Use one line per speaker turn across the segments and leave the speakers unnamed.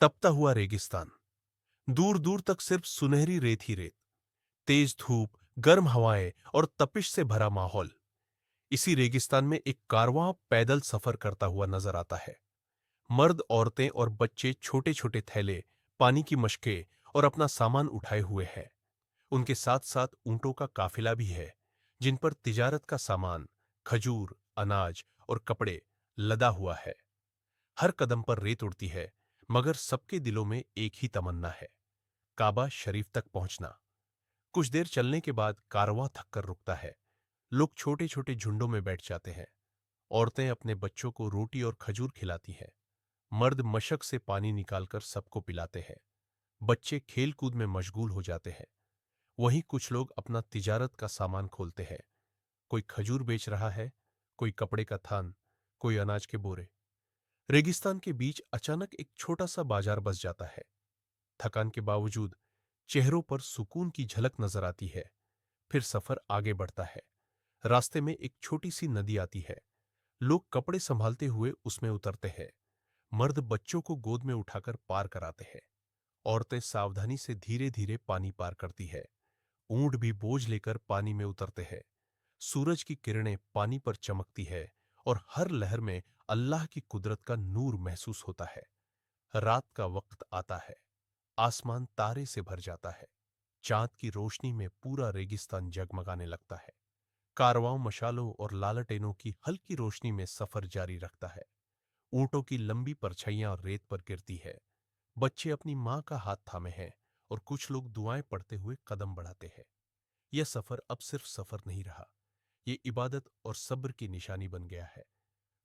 तपता हुआ रेगिस्तान। दूर दूर तक सिर्फ सुनहरी रेत ही रेत। तेज धूप, गर्म हवाएं और तपिश से भरा माहौल। इसी रेगिस्तान में एक कारवां पैदल सफर करता हुआ नजर आता है। मर्द, औरतें और बच्चे छोटे छोटे थैले, पानी की मशकें और अपना सामान उठाए हुए हैं। उनके साथ साथ ऊंटों का काफिला भी है, जिन पर तिजारत का सामान, खजूर, अनाज और कपड़े लदा हुआ है। हर कदम पर रेत उड़ती है, मगर सबके दिलों में एक ही तमन्ना है, काबा शरीफ तक पहुंचना। कुछ देर चलने के बाद कारवां थककर रुकता है। लोग छोटे छोटे झुंडों में बैठ जाते हैं। औरतें अपने बच्चों को रोटी और खजूर खिलाती हैं। मर्द मशक से पानी निकालकर सबको पिलाते हैं। बच्चे खेल कूद में मशगूल हो जाते हैं। वहीं कुछ लोग अपना तिजारत का सामान खोलते हैं। कोई खजूर बेच रहा है, कोई कपड़े का थान, कोई अनाज के बोरे। रेगिस्तान के बीच अचानक एक छोटा सा बाजार बस जाता है। थकान के बावजूद चेहरों पर सुकून की झलक नजर आती है। फिर सफर आगे बढ़ता है। रास्ते में एक छोटी सी नदी आती है। लोग कपड़े संभालते हुए उसमें उतरते हैं। मर्द बच्चों को गोद में उठाकर पार कराते हैं। औरतें सावधानी से धीरे धीरे पानी पार करती है। ऊंट भी बोझ लेकर पानी में उतरते हैं। सूरज की किरणें पानी पर चमकती है और हर लहर में अल्लाह की कुदरत का नूर महसूस होता है। रात का वक्त आता है। आसमान तारे से भर जाता है। चांद की रोशनी में पूरा रेगिस्तान जगमगाने लगता है। कारवां मशालों और लालटेनों की हल्की रोशनी में सफर जारी रखता है। ऊंटों की लंबी परछाइयां रेत पर गिरती है। बच्चे अपनी मां का हाथ थामे हैं और कुछ लोग दुआएं पढ़ते हुए कदम बढ़ाते हैं। यह सफर अब सिर्फ सफर नहीं रहा, ये इबादत और सब्र की निशानी बन गया है।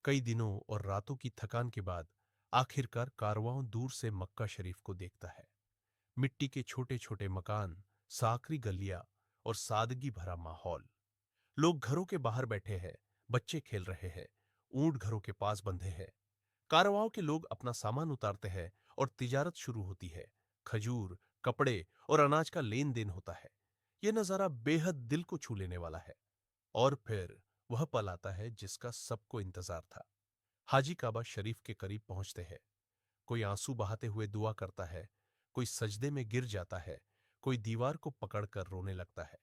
कई दिनों और रातों की थकान के बाद आखिरकार कारवां दूर से मक्का शरीफ को देखता है। मिट्टी के छोटे छोटे मकान, साकरी गलियां और सादगी भरा माहौल। लोग घरों के बाहर बैठे हैं, बच्चे खेल रहे हैं, ऊंट घरों के पास बंधे हैं। कारवां के लोग अपना सामान उतारते हैं और तिजारत शुरू होती है। खजूर, कपड़े और अनाज का लेन देन होता है। यह नजारा बेहद दिल को छू लेने वाला है। और फिर वह पल आता है जिसका सबको इंतजार था। हाजी काबा शरीफ के करीब पहुंचते हैं। कोई आंसू बहाते हुए दुआ करता है, कोई सजदे में गिर जाता है, कोई दीवार को पकड़कर रोने लगता है।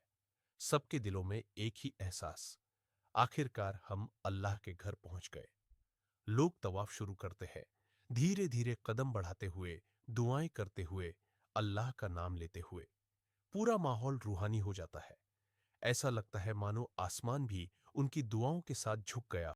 सबके दिलों में एक ही एहसास, आखिरकार हम अल्लाह के घर पहुंच गए। लोग तवाफ शुरू करते हैं, धीरे धीरे कदम बढ़ाते हुए, दुआएं करते हुए, अल्लाह का नाम लेते हुए। पूरा माहौल रूहानी हो जाता है। ऐसा लगता है मानो आसमान भी उनकी दुआओं के साथ झुक गया